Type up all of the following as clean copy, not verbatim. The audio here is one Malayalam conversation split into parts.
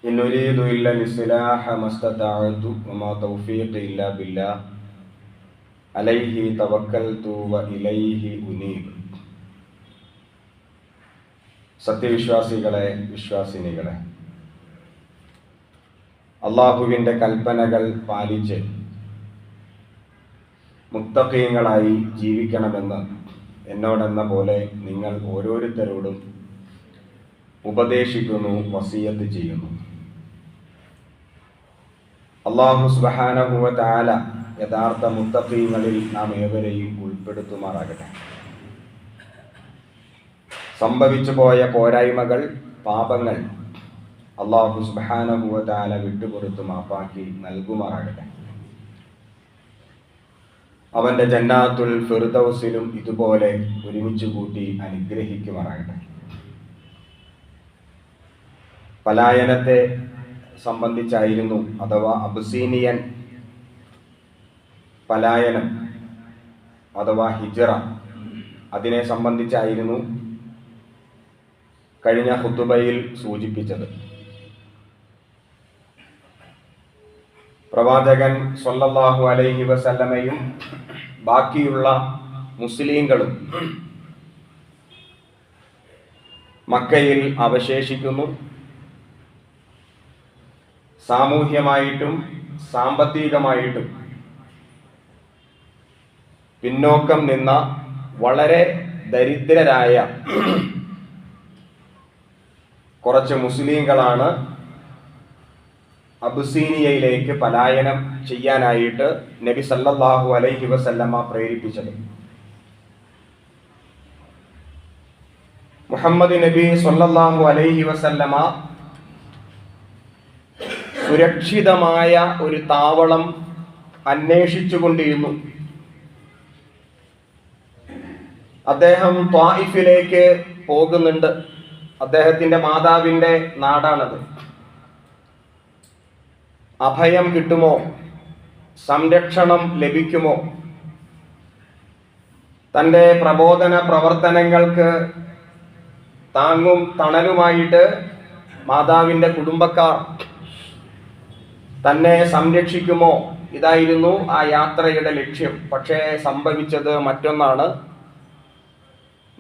إن أريد إلا الإصلاح ما استطعت وما توفيقي إلا بالله عليه توكلت وإليه أنيب. സത്യവിശ്വാസികളെ, വിശ്വാസിനികളെ, അള്ളാഹുവിൻ്റെ കൽപ്പനകൾ പാലിച്ച് മുത്തഖീങ്ങളായി ജീവിക്കണമെന്ന് എന്നോടെന്ന പോലെ നിങ്ങൾ ഓരോരുത്തരോടും ഉപദേശിക്കുന്നു, വസിയത്ത് ചെയ്യുന്നു. അല്ലാഹു സുബ്ഹാനഹു വ തആല യഥാർത്ഥ മുത്തഖീങ്ങളിൽ നാം ഏവരെയും ഉൾപ്പെടുത്തുമാറാകട്ടെ. സംഭവിച്ചു പോയ പോരായ്മകൾ, പാപങ്ങൾ അല്ലാഹു സുബ്ഹാനഹു വ തആല വിട്ടുപുറത്ത് മാപ്പാക്കി നൽകുമാറാകട്ടെ. അവന്റെ ജന്നാത്തുൽ ഫിർദൗസിലും ഇതുപോലെ ഒരുമിച്ച് കൂട്ടി അനുഗ്രഹിക്കുമാറാകട്ടെ. പലായനത്തെ സംബന്ധിച്ചായിരുന്നു, അഥവാ അബസീനിയൻ പലായനം അഥവാ ഹിജ്റ, അതിനെ സംബന്ധിച്ചായിരുന്നു കഴിഞ്ഞ ഖുതുബയിൽ സൂചിപ്പിച്ചത്. പ്രവാചകൻ സ്വല്ലല്ലാഹു അലൈഹി വസല്ലമയും ബാക്കിയുള്ള മുസ്ലിങ്ങളും മക്കയിൽ അവശേഷിക്കുന്നു. സാമൂഹ്യമായിട്ടും സാമ്പത്തികമായിട്ടും പിന്നോക്കം നിന്ന വളരെ ദരിദ്രരായ കുറച്ച് മുസ്ലിങ്ങളാണ് അബസീനിയയിലേക്ക് പലായനം ചെയ്യാനായിട്ട് നബി സല്ലല്ലാഹു അലൈഹി വസല്ലമ പ്രേരിപ്പിച്ചത്. മുഹമ്മദ് നബി സല്ലല്ലാഹു അലൈഹി വസല്ലമ സുരക്ഷിതമായ ഒരു താവളം അന്വേഷിച്ചുകൊണ്ടിരുന്നു. അദ്ദേഹം ത്വായിഫിലേക്ക് പോകുന്നുണ്ട്. അദ്ദേഹത്തിന്റെ മാതാവിന്റെ നാടാണത്. അഭയം കിട്ടുമോ, സംരക്ഷണം ലഭിക്കുമോ, തൻ്റെ പ്രബോധന പ്രവർത്തനങ്ങൾക്ക് താങ്ങും തണലുമായിട്ട് മാതാവിന്റെ കുടുംബക്കാർ തന്നെ സംരക്ഷിക്കുമോ, ഇതായിരുന്നു ആ യാത്രയുടെ ലക്ഷ്യം. പക്ഷേ സംഭവിച്ചത് മറ്റൊന്നാണ്.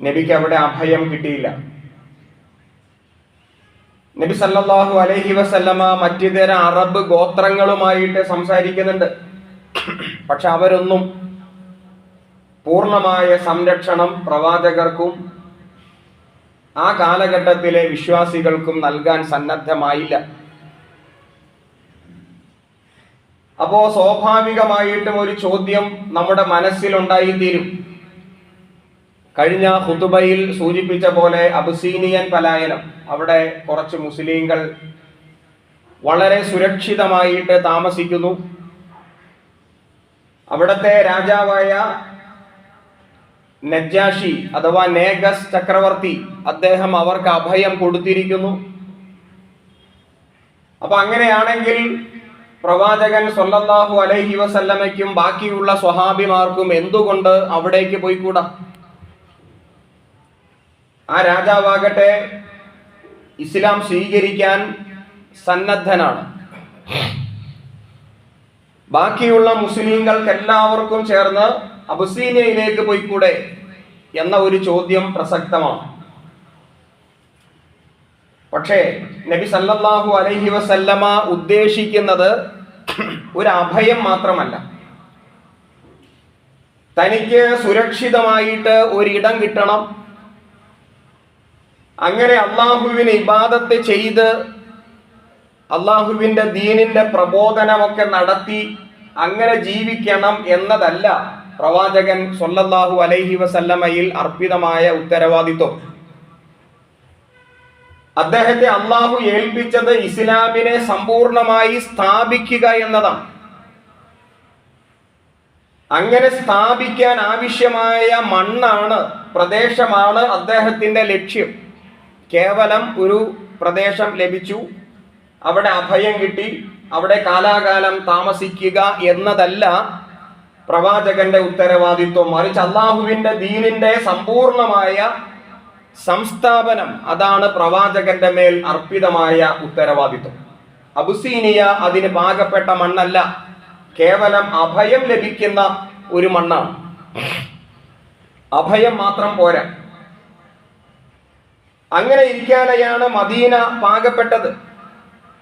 നബിക്ക് അവിടെ അഭയം കിട്ടിയില്ല. നബി സല്ലല്ലാഹു അലൈഹി വസല്ലമ മറ്റിതര അറബ് ഗോത്രങ്ങളുമായിട്ട് സംസാരിക്കുന്നുണ്ട്. പക്ഷെ അവരൊന്നും പൂർണ്ണമായ സംരക്ഷണം പ്രവാചകർക്കും ആ കാലഘട്ടത്തിലെ വിശ്വാസികൾക്കും നൽകാൻ സന്നദ്ധമായില്ല. അപ്പോ സ്വാഭാവികമായിട്ടും ഒരു ചോദ്യം നമ്മുടെ മനസ്സിലുണ്ടായിത്തീരും. കഴിഞ്ഞ ഖുതുബയിൽ സൂചിപ്പിച്ച പോലെ അബസീനിയൻ പലായനം, അവിടെ കുറച്ച് മുസ്ലിങ്ങൾ വളരെ സുരക്ഷിതമായിട്ട് താമസിക്കുന്നു. അവിടുത്തെ രാജാവായ നജ്ജാഷി അഥവാ നേഗസ് ചക്രവർത്തി, അദ്ദേഹം അവർക്ക് അഭയം കൊടുത്തിരിക്കുന്നു. അപ്പൊ അങ്ങനെയാണെങ്കിൽ പ്രവാചകൻ സ്വല്ലല്ലാഹു അലൈഹി വസല്ലമയ്ക്കും ബാക്കിയുള്ള സ്വഹാബിമാർക്കും എന്തുകൊണ്ട് അവിടേക്ക് പോയിക്കൂടാ? ആ രാജാവാകട്ടെ ഇസ്ലാം സ്വീകരിക്കാൻ സന്നദ്ധനാണ്. ബാക്കിയുള്ള മുസ്ലിങ്ങൾക്ക് എല്ലാവർക്കും ചേർന്ന് അബസീനിയയിലേക്ക് പോയിക്കൂടെ എന്ന ഒരു ചോദ്യം പ്രസക്തമാണ്. പക്ഷേ നബി സല്ലല്ലാഹു അലൈഹി വസല്ലമ ഉദ്ദേശിക്കുന്നത് ഒരു അഭയം മാത്രമല്ല. തനിക്ക് സുരക്ഷിതമായിട്ട് ഒരിടം കിട്ടണം. അങ്ങനെ അള്ളാഹുവിന് ഇബാദത്ത് ചെയ്ത് അള്ളാഹുവിന്റെ ദീനിന്റെ പ്രബോധനമൊക്കെ നടത്തി അങ്ങനെ ജീവിക്കണം എന്നതല്ല പ്രവാചകൻ സ്വല്ലല്ലാഹു അലൈഹി വസല്ലമയിൽ അർപ്പിതമായ ഉത്തരവാദിത്വം. അദ്ദേഹത്തെ അള്ളാഹു ഏൽപ്പിച്ചത് ഇസ്ലാമിനെ സമ്പൂർണമായി സ്ഥാപിക്കുക എന്നതാണ്. അങ്ങനെ സ്ഥാപിക്കാൻ ആവശ്യമായ മണ്ണാണ്, പ്രദേശമാണ് അദ്ദേഹത്തിന്റെ ലക്ഷ്യം. കേവലം ഒരു പ്രദേശം ലഭിച്ചു, അവിടെ അഭയം കിട്ടി, അവിടെ കാലാകാലം താമസിക്കുക എന്നതല്ല പ്രവാചകന്റെ ഉത്തരവാദിത്വം. മറിച്ച് അള്ളാഹുവിന്റെ ദീനിന്റെ സമ്പൂർണമായ സംസ്ഥാപനം, അതാണ് പ്രവാചകന്റെ മേൽ അർപ്പിതമായ ഉത്തരവാദിത്വം. അബുസീനിയ അതിന് പാകപ്പെട്ട മണ്ണല്ല, കേവലം അഭയം ലഭിക്കുന്ന ഒരു മണ്ണാണ്. അഭയം മാത്രം പോരാ. അങ്ങനെ ഇരിക്കാനെയാണ് മദീന പാകപ്പെട്ടത്.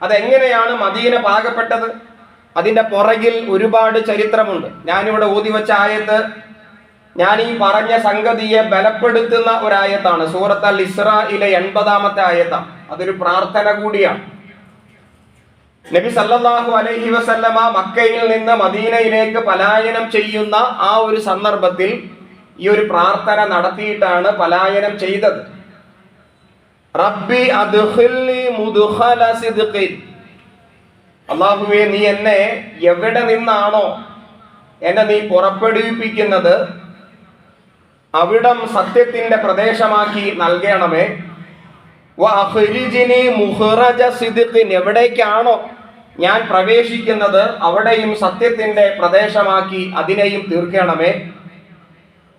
അതെങ്ങനെയാണ് മദീന പാകപ്പെട്ടത്? അതിന്റെ പുറകിൽ ഒരുപാട് ചരിത്രമുണ്ട്. ഞാനിവിടെ ഓതിവെച്ച ആയത്ത് ഞാൻ ഈ പറഞ്ഞ സംഗതിയെ ബലപ്പെടുത്തുന്ന ഒരായത്താണ്. സൂറത്ത് അൽ ഇസ്രായിലെ 80-ാമത്തെ ആയത്താണ്. അതൊരു പ്രാർത്ഥന കൂടിയാണ്. നബി സല്ലല്ലാഹു അലൈഹി വസല്ലമ മക്കയിൽ നിന്ന് മദീനയിലേക്ക് പലായനം ചെയ്യുന്ന ആ ഒരു സന്ദർഭത്തിൽ ഈ ഒരു പ്രാർത്ഥന നടത്തിയിട്ടാണ് പലായനം ചെയ്തത്. റബ്ബി അദ്ഖിൽനി മുദ്ഖല സിദ്ഖിൻ, അല്ലാഹുവേ നീ എന്നെ എവിടെ നിന്നാണോ എന്നെ നീ പുറപ്പെടുവിപ്പിക്കുന്നത് അവിടം സത്യത്തിന്റെ പ്രദേശമാക്കി നൽകണമേ. വഅഖ്രിജ്നി മുഖ്റജ സിദ്ഖിൻ, എവിടേക്കാണോ ഞാൻ പ്രവേശിക്കുന്നത് അവിടെയും സത്യത്തിന്റെ പ്രദേശമാക്കി അതിനെയും തീർക്കണമേ.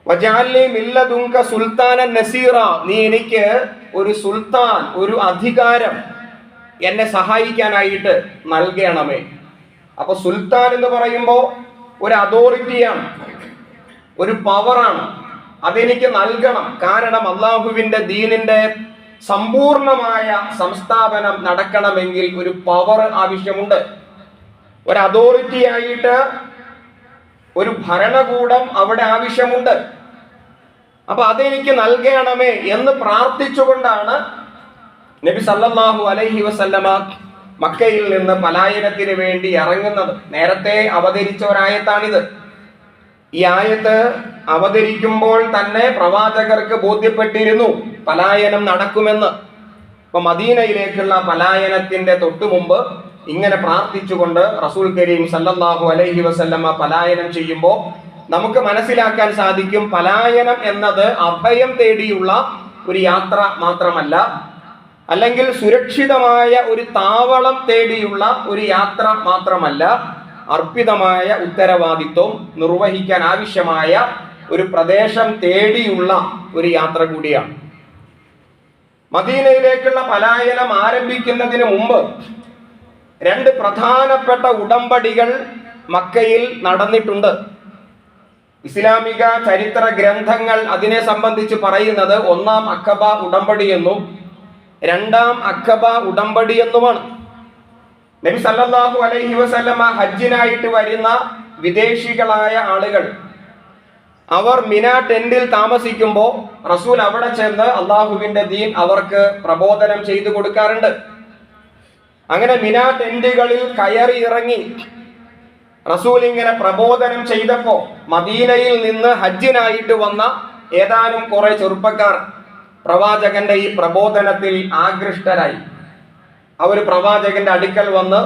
വജഅൽനി മിൻ ലദുൻക സുൽത്താനൻ നസീറ, നീ എനിക്ക് ഒരു സുൽത്താൻ, ഒരു അധികാരം എന്നെ സഹായിക്കാനായിട്ട് നൽകണമേ. അപ്പൊ സുൽത്താൻ എന്ന് പറയുമ്പോൾ ഒരു അതോറിറ്റിയാണ്, ഒരു പവറാണ്. അതെനിക്ക് നൽകണം. കാരണം അള്ളാഹുവിന്റെ ദീനിന്റെ സമ്പൂർണമായ സംസ്ഥാപനം നടക്കണമെങ്കിൽ ഒരു പവർ ആവശ്യമുണ്ട്. ഒരു അതോറിറ്റി ആയിട്ട് ഒരു ഭരണകൂടം അവിടെ ആവശ്യമുണ്ട്. അപ്പൊ അതെനിക്ക് നൽകണമേ എന്ന് പ്രാർത്ഥിച്ചുകൊണ്ടാണ് നബി സല്ലല്ലാഹു അലൈഹി വസല്ലമ മക്കയിൽ നിന്ന് പലായനത്തിന് വേണ്ടി ഇറങ്ങുന്നത്. നേരത്തെ അവതരിച്ച ഒരായത്താണിത്. ഈ ആയത്ത് അവതരിക്കുമ്പോൾ തന്നെ പ്രവാചകർക്ക് ബോധ്യപ്പെട്ടിരുന്നു പലായനം നടക്കുമെന്ന്. അപ്പൊ മദീനയിലേക്കുള്ള പലായനത്തിന്റെ തൊട്ടു മുമ്പ് ഇങ്ങനെ പ്രാർത്ഥിച്ചുകൊണ്ട് റസൂൽ കരീം സല്ലല്ലാഹു അലൈഹി വസല്ലമ പലായനം ചെയ്യുമ്പോൾ നമുക്ക് മനസ്സിലാക്കാൻ സാധിക്കും, പലായനം എന്നത് അഭയം തേടിയുള്ള ഒരു യാത്ര മാത്രമല്ല, അല്ലെങ്കിൽ സുരക്ഷിതമായ ഒരു താവളം തേടിയുള്ള ഒരു യാത്ര മാത്രമല്ല, അർപ്പിതമായ ഉത്തരവാദിത്വം നിർവഹിക്കാൻ ആവശ്യമായ ഒരു പ്രദേശം തേടിയുള്ള ഒരു യാത്ര കൂടിയാണ്. മദീനയിലേക്കുള്ള പലായനം ആരംഭിക്കുന്നതിന് മുമ്പ് 2 പ്രധാനപ്പെട്ട ഉടമ്പടികൾ മക്കയിൽ നടന്നിട്ടുണ്ട്. ഇസ്ലാമിക ചരിത്ര ഗ്രന്ഥങ്ങൾ അതിനെ സംബന്ധിച്ച് പറയുന്നത് 1-ാം അഖബ ഉടമ്പടി എന്നും 2-ാം അഖബ ഉടമ്പടി എന്നുമാണ്. നബി സല്ലല്ലാഹു അലൈഹി വസല്ലമ ഹജ്ജിനായിട്ട് വരുന്ന വിദേശികളായ ആളുകൾ അവർ മിന ടെന്റിൽ താമസിക്കുമ്പോൾ റസൂൽ അവിടെ ചെന്ന് അള്ളാഹുവിന്റെ ദീൻ അവർക്ക് പ്രബോധനം ചെയ്തു കൊടുക്കാറുണ്ട്. അങ്ങനെ മിന ടെന്റുകളിൽ കയറി ഇറങ്ങി റസൂൽ ഇങ്ങനെ പ്രബോധനം ചെയ്തപ്പോ മദീനയിൽ നിന്ന് ഹജ്ജിനായിട്ട് വന്ന ഏതാനും കുറെ ചെറുപ്പക്കാർ പ്രവാചകന്റെ ഈ പ്രബോധനത്തിൽ ആകൃഷ്ടരായി. അവർ പ്രവാചകന്റെ അടുക്കൽ വന്ന്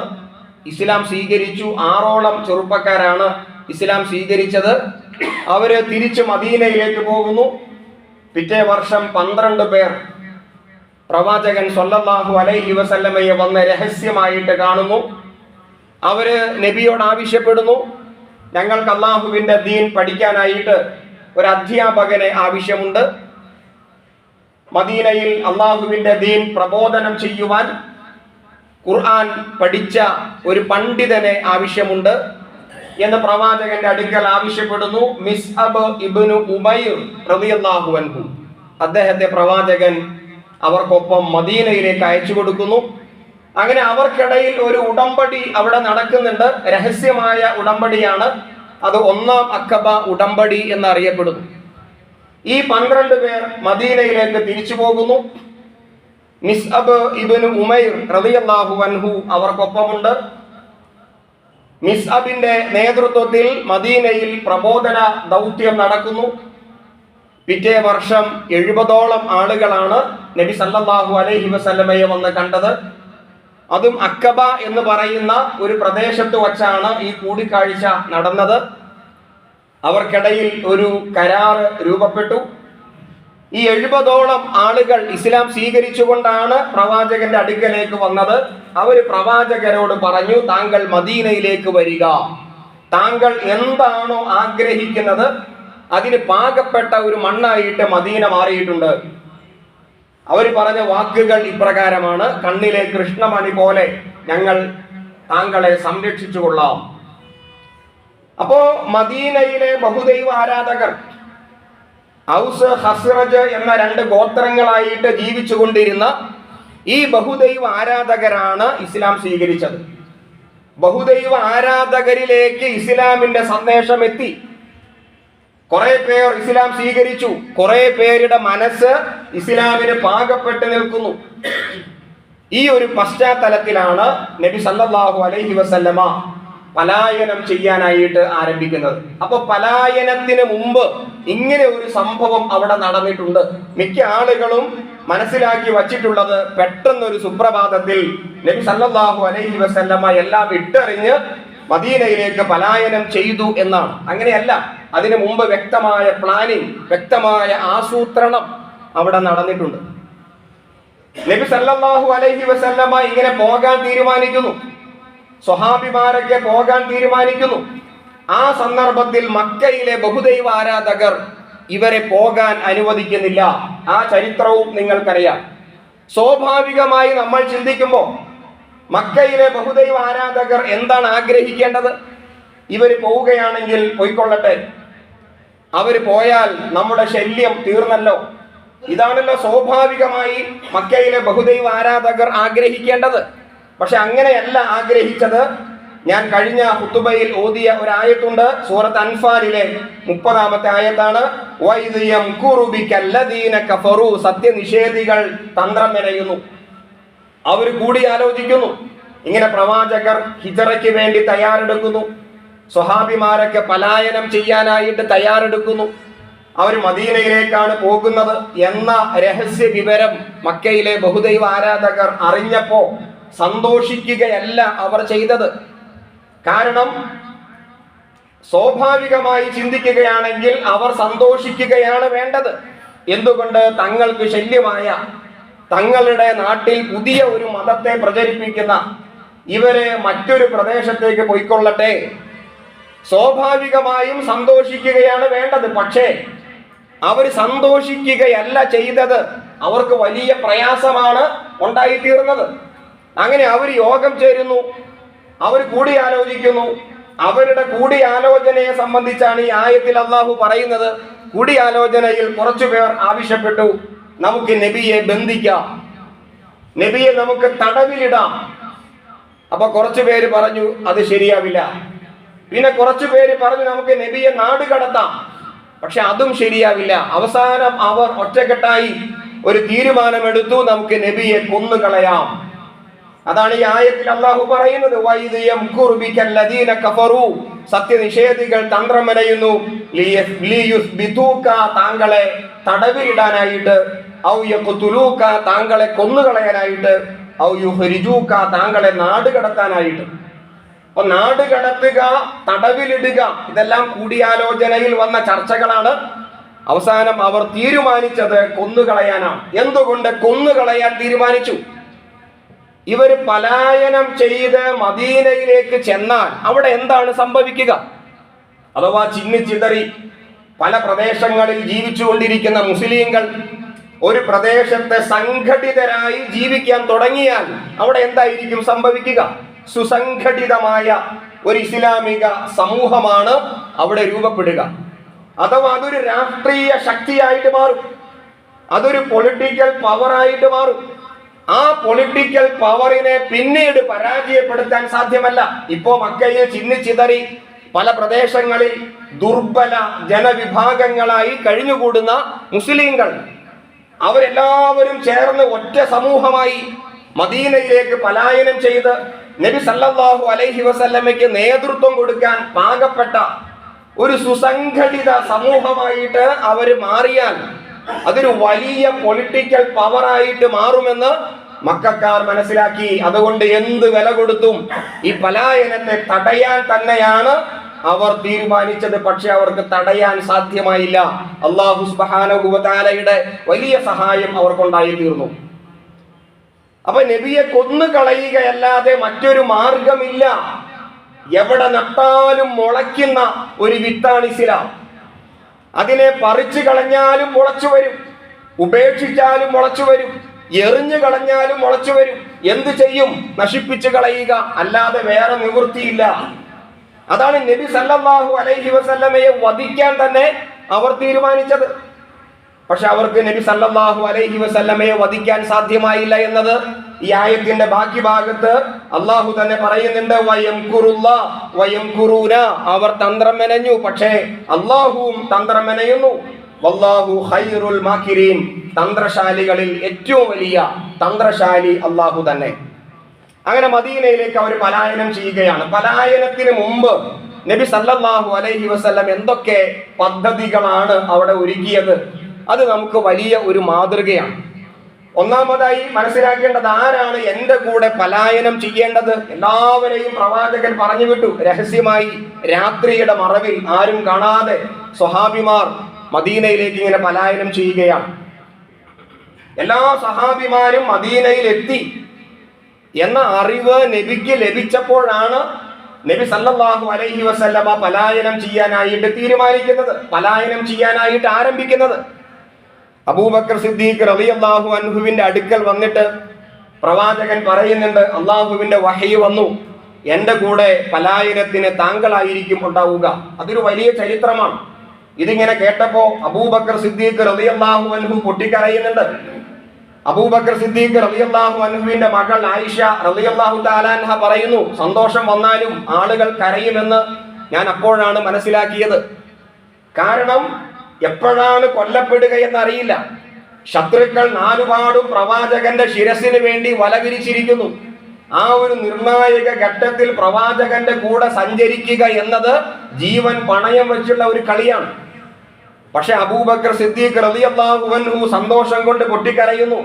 ഇസ്ലാം സ്വീകരിച്ചു. 6ഓളം ചെറുപ്പക്കാരാണ് ഇസ്ലാം സ്വീകരിച്ചത്. അവര് തിരിച്ചു മദീനയിലേക്ക് പോകുന്നു. പിറ്റേ വർഷം 12 പേർ പ്രവാചകൻ സ്വല്ലല്ലാഹു അലൈഹി വസല്ലമയെ വന്ന് രഹസ്യമായിട്ട് കാണുന്നു. അവര് നബിയോട് ആവശ്യപ്പെടുന്നു, ഞങ്ങൾക്ക് അള്ളാഹുവിന്റെ ദീൻ പഠിക്കാനായിട്ട് ഒരു അധ്യാപകനെ ആവശ്യമുണ്ട്. മദീനയിൽ അള്ളാഹുവിന്റെ ദീൻ പ്രബോധനം ചെയ്യുവാൻ ഖുർആൻ പഠിച്ച ഒരു പണ്ഡിതനെ ആവശ്യമുണ്ട് എന്ന് പ്രവാചകന്റെ അടുക്കൽ ആവശ്യപ്പെടുന്നു. മിസ്അബ് ഇബ്നു ഉമൈർ റളിയല്ലാഹു അൻഹു, അദ്ദേഹത്തെ പ്രവാചകൻ അവർക്കൊപ്പം മദീനയിലേക്ക് അയച്ചു കൊടുക്കുന്നു. അങ്ങനെ അവർക്കിടയിൽ ഒരു ഉടമ്പടി അവിടെ നടക്കുന്നുണ്ട്. രഹസ്യമായ ഉടമ്പടിയാണ്. അത് 1-ാം അഖബ ഉടമ്പടി എന്നറിയപ്പെടുന്നു. ഈ 12 പേർ മദീനയിലേക്ക് തിരിച്ചു പോകുന്നു. മിസ്അബ് ഇബ്നു ഉമൈർ റളിയല്ലാഹു അൻഹു അവർക്കൊപ്പമുണ്ട്. മിസ്അബിന്റെ നേതൃത്വത്തിൽ മദീനയിൽ പ്രബോധന ദൗത്യം നടക്കുന്നു. പിറ്റേ വർഷം 70ഓളം ആളുകളാണ് നബി സല്ലല്ലാഹു അലൈഹി വസല്ലമയെ വന്ന് കണ്ടത്. അതും അക്കബ എന്ന് പറയുന്ന ഒരു പ്രദേശത്ത് വച്ചാണ് ഈ കൂടിക്കാഴ്ച നടന്നത്. അവർക്കിടയിൽ ഒരു കരാറ് രൂപപ്പെട്ടു. ഈ 70ഓളം ആളുകൾ ഇസ്ലാം സ്വീകരിച്ചുകൊണ്ടാണ് പ്രവാചകന്റെ അടുക്കലേക്ക് വന്നത്. അവര് പ്രവാചകരോട് പറഞ്ഞു, താങ്കൾ മദീനയിലേക്ക് വരിക, താങ്കൾ എന്താണോ ആഗ്രഹിക്കുന്നത് അതിന് പാകപ്പെട്ട ഒരു മണ്ണായിട്ട് മദീന മാറിയിട്ടുണ്ട്. അവർ പറഞ്ഞ വാക്കുകൾ ഇപ്രകാരമാണ്: കണ്ണിലെ കൃഷ്ണമണി പോലെ ഞങ്ങൾ താങ്കളെ സംരക്ഷിച്ചു കൊള്ളാം. അപ്പോ മദീനയിലെ ബഹുദൈവ ആരാധകർ ഔസ് ഹസ്റജ് എന്ന 2 ഗോത്രങ്ങളായിട്ട് ജീവിച്ചു കൊണ്ടിരുന്ന ഈ ബഹുദൈവ ആരാധകരാണ് ഇസ്ലാം സ്വീകരിച്ചത്. ബഹുദൈവ ആരാധകരിലേക്ക് ഇസ്ലാമിന്റെ സന്ദേശം എത്തി. കുറെ പേർ ഇസ്ലാം സ്വീകരിച്ചു. കുറെ പേരുടെ മനസ്സ് ഇസ്ലാമിന് പാകപ്പെട്ട് നിൽക്കുന്നു. ഈ ഒരു പശ്ചാത്തലത്തിലാണ് നബി സല്ലല്ലാഹു അലൈഹി വസല്ലമ പലായനം ചെയ്യാനായിട്ട് ആരംഭിക്കുന്നത്. അപ്പൊ പലായനത്തിന് മുമ്പ് ഇങ്ങനെ ഒരു സംഭവം അവിടെ നടന്നിട്ടുണ്ട്. മിക്ക ആളുകളും മനസ്സിലാക്കി വച്ചിട്ടുള്ളത് പെട്ടെന്നൊരു സുപ്രഭാതത്തിൽ നബി സല്ലല്ലാഹു അലൈഹി വസല്ലമ എല്ലാം ഇട്ടെറിഞ്ഞ് മദീനയിലേക്ക് പലായനം ചെയ്തു എന്നാണ്. അങ്ങനെയല്ല. അതിനു മുമ്പ് വ്യക്തമായ പ്ലാനിങ്, വ്യക്തമായ ആസൂത്രണം അവിടെ നടന്നിട്ടുണ്ട്. നബി സല്ലല്ലാഹു അലൈഹി വസല്ലമ ഇങ്ങനെ പോകാൻ തീരുമാനിക്കുന്നു. സ്വഹാബിമാരൊക്കെ പോകാൻ തീരുമാനിക്കുന്നു. ആ സന്ദർഭത്തിൽ മക്കയിലെ ബഹുദൈവ ആരാധകർ ഇവരെ പോകാൻ അനുവദിക്കുന്നില്ല. ആ ചരിത്രവും നിങ്ങൾക്കറിയാം. സ്വാഭാവികമായി നമ്മൾ ചിന്തിക്കുമ്പോൾ മക്കയിലെ ബഹുദൈവ ആരാധകർ എന്താണ് ആഗ്രഹിക്കേണ്ടത്? ഇവർ പോവുകയാണെങ്കിൽ പോയിക്കൊള്ളട്ടെ, അവർ പോയാൽ നമ്മുടെ ശല്യം തീർന്നല്ലോ. ഇതാണല്ലോ സ്വാഭാവികമായി മക്കയിലെ ബഹുദൈവ ആരാധകർ ആഗ്രഹിക്കേണ്ടത്. പക്ഷെ അങ്ങനെയല്ല ആഗ്രഹിച്ചത്. ഞാൻ കഴിഞ്ഞ ഖുതുബയിൽ ഓതിയ ഒരു ആയത്തുണ്ട്, സൂറത്ത് അൻഫാലിലെ 30-ാമത്തെ ആയത്താണ്. വൈദ് യംകുറു ബികല്ലദീന കഫറു, സത്യനിഷേധികൾ തന്ത്രം മെനയുന്നു, അവർ കൂടിയാലോചിക്കുന്നു. ഇങ്ങനെ പ്രവാചകർ ഹിജറയ്ക്ക് വേണ്ടി തയ്യാറെടുക്കുന്നു. സ്വഹാബിമാരൊക്കെ പലായനം ചെയ്യാനായിട്ട് തയ്യാറെടുക്കുന്നു. അവർ മദീനയിലേക്കാണ് പോകുന്നത് എന്ന രഹസ്യ വിവരം മക്കയിലെ ബഹുദൈവ ആരാധകർ അറിഞ്ഞപ്പോ സന്തോഷിക്കുകയല്ല അവർ ചെയ്തത്. കാരണം സ്വാഭാവികമായി ചിന്തിക്കുകയാണെങ്കിൽ അവർ സന്തോഷിക്കുകയാണ് വേണ്ടത്. എന്തുകൊണ്ട്? തങ്ങൾക്ക് ശല്യമായ, തങ്ങളുടെ നാട്ടിൽ പുതിയ ഒരു മതത്തെ പ്രചരിപ്പിക്കുന്ന ഇവരെ മറ്റൊരു പ്രദേശത്തേക്ക് പോയിക്കൊള്ളട്ടെ, സ്വാഭാവികമായും സന്തോഷിക്കുകയാണ് വേണ്ടത്. പക്ഷേ അവർ സന്തോഷിക്കുകയല്ല ചെയ്തത്. അവർക്ക് വലിയ പ്രയാസമാണ് ഉണ്ടായിത്തീർന്നത്. അങ്ങനെ അവർ യോഗം ചേരുന്നു, അവർ കൂടിയാലോചിക്കുന്നു. അവരുടെ കൂടിയാലോചനയെ സംബന്ധിച്ചാണ് ഈ ആയത്തിൽ അള്ളാഹു പറയുന്നത്. കൂടിയാലോചനയിൽ കുറച്ചു പേർ ആവശ്യപ്പെട്ടു, നമുക്ക് നബിയെ ബന്ധിക്കാം, നബിയെ നമുക്ക് തടവിലിടാം. അപ്പൊ കുറച്ചു പേര് പറഞ്ഞു അത് ശരിയാവില്ല. പിന്നെ കുറച്ചു പേര് പറഞ്ഞു നമുക്ക് നബിയെ നാട് കടത്താം. പക്ഷെ അതും ശരിയാവില്ല. അവസാനം അവർ ഒറ്റക്കെട്ടായി ഒരു തീരുമാനമെടുത്തു, നമുക്ക് നബിയെ കൊന്നുകളയാം. അതാണ് ഈ ആയത്തിൽ അള്ളാഹു പറയുന്നത്. വൈദ് യംകുറു ബികല്ലദീന കഫറു, സത്യനിഷേധികൾ തന്ത്രം മെനയുന്നു. ലിയുസ്ബിതൂക, താങ്കളെ തടവിലിടാനായിട്ട്. ഔ യഖ്തുലൂക, താങ്കളെ കൊന്നുകളയാനായിട്ട്. ഔ യുഖ്രിജൂക, താങ്കളെ നാട് കടത്താനായിട്ട്. അപ്പൊ നാട് കടത്തുക, തടവിലിടുക, ഇതെല്ലാം കൂടിയാലോചനയിൽ വന്ന ചർച്ചകളാണ്. അവസാനം അവർ തീരുമാനിച്ചത് കൊന്നുകളയാനാണ്. എന്തുകൊണ്ട് കൊന്നുകളയാൻ തീരുമാനിച്ചു? ഇവര് പലായനം ചെയ്ത് മദീനയിലേക്ക് ചെന്നാൽ അവിടെ എന്താണ് സംഭവിക്കുക? അഥവാ ചിന്നിച്ചിതറി പല പ്രദേശങ്ങളിൽ ജീവിച്ചുകൊണ്ടിരിക്കുന്ന മുസ്ലിങ്ങൾ ഒരു പ്രദേശത്തെ സംഘടിതരായി ജീവിക്കാൻ തുടങ്ങിയാൽ അവിടെ എന്തായിരിക്കും സംഭവിക്കുക? സുസംഘടിതമായ ഒരു ഇസ്ലാമിക സമൂഹമാണ് അവിടെ രൂപപ്പെടുക. അഥവാ അതൊരു രാഷ്ട്രീയ ശക്തിയായിട്ട് മാറും, അതൊരു പൊളിറ്റിക്കൽ പവറായിട്ട് മാറും. ആ പൊളിറ്റിക്കൽ പവറിനെ പിന്നീട് പരാജയപ്പെടുത്താൻ സാധ്യമല്ല. ഇപ്പോ മക്കയിൽ ചിന്നിച്ചിതറി പല പ്രദേശങ്ങളിൽ ദുർബല ജനവിഭാഗങ്ങളായി കഴിഞ്ഞുകൂടുന്ന മുസ്ലിങ്ങൾ അവരെല്ലാവരും ചേർന്ന് ഒറ്റ സമൂഹമായി മദീനയിലേക്ക് പലായനം ചെയ്ത് നബി സല്ലല്ലാഹു അലൈഹി വസല്ലമയ്ക്ക് നേതൃത്വം കൊടുക്കാൻ പാകപ്പെട്ട ഒരു സുസംഘടിത സമൂഹമായിട്ട് അവർ മാറിയാൽ അതൊരു വലിയ പൊളിറ്റിക്കൽ പവറായിട്ട് മാറുമെന്ന് മക്കക്കാർ മനസ്സിലാക്കി. അതുകൊണ്ട് എന്ത് വില കൊടുത്തും ഈ പലായനത്തെ തടയാൻ തന്നെയാണ് അവർ തീരുമാനിച്ചത്. പക്ഷെ അവർക്ക് തടയാൻ സാധ്യമായില്ല. അല്ലാഹു സുബ്ഹാനഹു വ തആലയുടെ വലിയ സഹായം അവർക്കുണ്ടായി തീർന്നു. അപ്പൊ നബിയെ കൊന്നുകളയുകയല്ലാതെ മറ്റൊരു മാർഗമില്ല. എവിടെ നട്ടാലും മുളയ്ക്കുന്ന ഒരു വിത്താണ് ഇസ്ലാം. അതിനെ പറിച്ചു കളഞ്ഞാലും മുളച്ചു വരും, ഉപേക്ഷിച്ചാലും മുളച്ചു വരും, എറിഞ്ഞു കളഞ്ഞാലും മുളച്ചു വരും. എന്ത് ചെയ്യും? നശിപ്പിച്ചു കളയുക, അല്ലാതെ വേറെ നിവൃത്തിയില്ല. അതാണ് നബി സല്ലല്ലാഹു അലൈഹി വസല്ലമയെ വധിക്കാൻ തന്നെ അവർ തീരുമാനിച്ചത്. പക്ഷെ അവർക്ക് നബി സല്ലല്ലാഹു അലൈഹി വസല്ലമയെ വധിക്കാൻ സാധ്യമായില്ല എന്നത് ഈ ആയത്തിന്റെ ബാക്കി ഭാഗത്ത് അള്ളാഹു തന്നെ പറയുന്നുണ്ട്. വയംകുറൂന, അവർ തന്ത്രം മെനഞ്ഞു, പക്ഷേ അള്ളാഹുവും തന്ത്രം മെനയുന്നു. വല്ലാഹു ഖൈറുൽ മാകിരീൻ, തന്ത്രശാലികളിൽ ഏറ്റവും വലിയ തന്ത്രശാലി അള്ളാഹു തന്നെ. അങ്ങനെ മദീനയിലേക്ക് അവർ പലായനം ചെയ്യുകയാണ്. പലായനത്തിന് മുമ്പ് നബി സല്ലല്ലാഹു അലൈഹി വസല്ലം എന്തൊക്കെ പദ്ധതികളാണ് അവിടെ ഒരുക്കിയത്, അത് നമുക്ക് വലിയ ഒരു മാതൃകയാണ്. ഒന്നാമതായി മനസ്സിലാക്കേണ്ടത്, ആരാണ് എൻ്റെ കൂടെ പലായനം ചെയ്യേണ്ടത്? എല്ലാവരെയും പ്രവാചകൻ പറഞ്ഞു വിട്ടു. രഹസ്യമായി രാത്രിയുടെ മറവിൽ ആരും കാണാതെ സ്വഹാബിമാർ മദീനയിലേക്ക് ഇങ്ങനെ പലായനം ചെയ്യുകയാണ്. എല്ലാ സഹാബിമാരും മദീനയിൽ എത്തി എന്ന അറിവ് നബിക്ക് ലഭിച്ചപ്പോഴാണ് നബി സല്ലല്ലാഹു അലൈഹി വസല്ലമ പലായനം ചെയ്യാനായിട്ട് തീരുമാനിക്കുന്നത്, പലായനം ചെയ്യാനായിട്ട് ആരംഭിക്കുന്നത്. അബൂബക്കർ സിദ്ദീഖ് റളിയല്ലാഹു അൻഹുവിന്റെ അടുക്കൽ വന്നിട്ട് പ്രവാചകൻ പറയുന്നുണ്ട്, അള്ളാഹുവിന്റെ വഹയി വന്നു, എൻ്റെ കൂടെ പലായനത്തിന് താങ്കളായിരിക്കും ഉണ്ടാവുക. അതൊരു വലിയ ചരിത്രമാണ്. ഇതിങ്ങനെ കേട്ടപ്പോ അബൂബക്കർ സിദ്ദീഖ് റളിയല്ലാഹു അൻഹു പൊട്ടിക്കരയുന്നുണ്ട്. അബൂബക്കർ സിദ്ദീഖ് റളിയല്ലാഹു അൻഹുവിന്റെ മകൾ ആയിഷ റളിയല്ലാഹു തആല അൻഹ പറയുന്നു, സന്തോഷം വന്നാലും ആളുകൾ കരയുമെന്ന് ഞാൻ അപ്പോഴാണ് മനസ്സിലാക്കിയത്. കാരണം എപ്പോഴാണ് കൊല്ലപ്പെടുക എന്നറിയില്ല. ശത്രുക്കൾ നാലുപാടും പ്രവാചകന്റെ ശിരസിന് വേണ്ടി വലവിരിച്ചിരിക്കുന്നു. ആ ഒരു നിർണായക ഘട്ടത്തിൽ പ്രവാചകന്റെ കൂടെ സഞ്ചരിക്കുക എന്നത് ജീവൻ പണയം വെച്ചുള്ള ഒരു കളിയാണ്. പക്ഷെ അബൂബക്കർ സിദ്ദീഖ് റളിയല്ലാഹു അൻഹു സന്തോഷം കൊണ്ട് പൊട്ടിക്കരയുന്നു.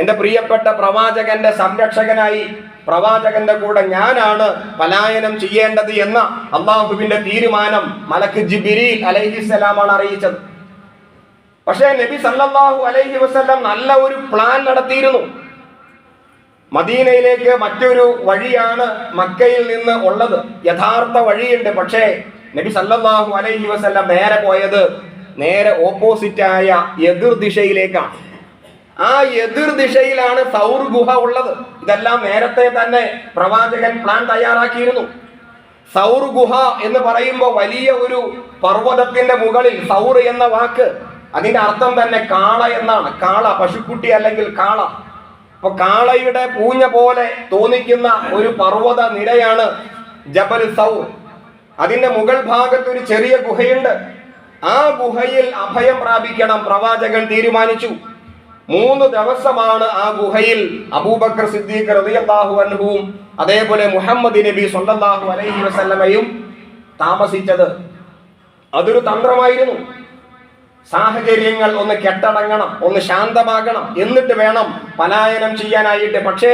എൻ്റെ പ്രിയപ്പെട്ട പ്രവാചകന്റെ സംരക്ഷകനായി പ്രവാചകന്റെ കൂടെ ഞാനാണ് പലായനം ചെയ്യേണ്ടത് എന്ന അള്ളാഹുവിന്റെ തീരുമാനം മലക്ക് ജിബ്രീൽ അലൈഹിസ്സലാമാണ് അറിയിച്ചത്. പക്ഷേ നബി സല്ലല്ലാഹു അലൈഹി വസല്ലം നല്ല ഒരു പ്ലാൻ നടത്തിയിരുന്നു. മദീനയിലേക്ക് മറ്റൊരു വഴിയാണ് മക്കയിൽ നിന്ന് ഉള്ളത്, യഥാർത്ഥ വഴിയുണ്ട്. പക്ഷേ നബി സല്ലല്ലാഹു അലൈഹി വസല്ലം നേരെ ഓപ്പോസിറ്റായ എതിർ ദിശയിലേക്കാണ്. ആ എതിർ ദിശയിലാണ് സൗർ ഗുഹ ഉള്ളത്. ഇതെല്ലാം നേരത്തെ തന്നെ പ്രവാചകൻ പ്ലാൻ തയ്യാറാക്കിയിരുന്നു. സൗർ ഗുഹ എന്ന് പറയുമ്പോൾ വലിയ ഒരു പർവ്വതത്തിന്റെ മുകളിൽ, സൗർ എന്ന വാക്ക് അതിന്റെ അർത്ഥം തന്നെ കാള എന്നാണ്. കാള, പശുക്കുട്ടി അല്ലെങ്കിൽ കാള. അപ്പൊ കാളയുടെ പൂഞ്ഞ പോലെ തോന്നിക്കുന്ന ഒരു പർവ്വത നിരയാണ് ജബൽ സൗർ. അതിന്റെ മുകൾ ഭാഗത്ത് ഒരു ചെറിയ ഗുഹയുണ്ട്. ആ ഗുഹയിൽ അഭയം പ്രാപിക്കണം പ്രവാചകൻ തീരുമാനിച്ചു. 3 ദിവസമാണ് ആ ഗുഹയിൽ അബൂബക്കർ സിദ്ദീഖ് റളിയല്ലാഹു അൻഹുവും അതേപോലെ മുഹമ്മദ് നബി സ്വല്ലല്ലാഹു അലൈഹി വസല്ലമയും താമസിച്ചത്. അതൊരു തന്ത്രമായിരുന്നു. സാഹചര്യങ്ങൾ ഒന്ന് കെട്ടടങ്ങണം, ഒന്ന് ശാന്തമാകണം, എന്നിട്ട് വേണം പലായനം ചെയ്യാനായിട്ട്. പക്ഷേ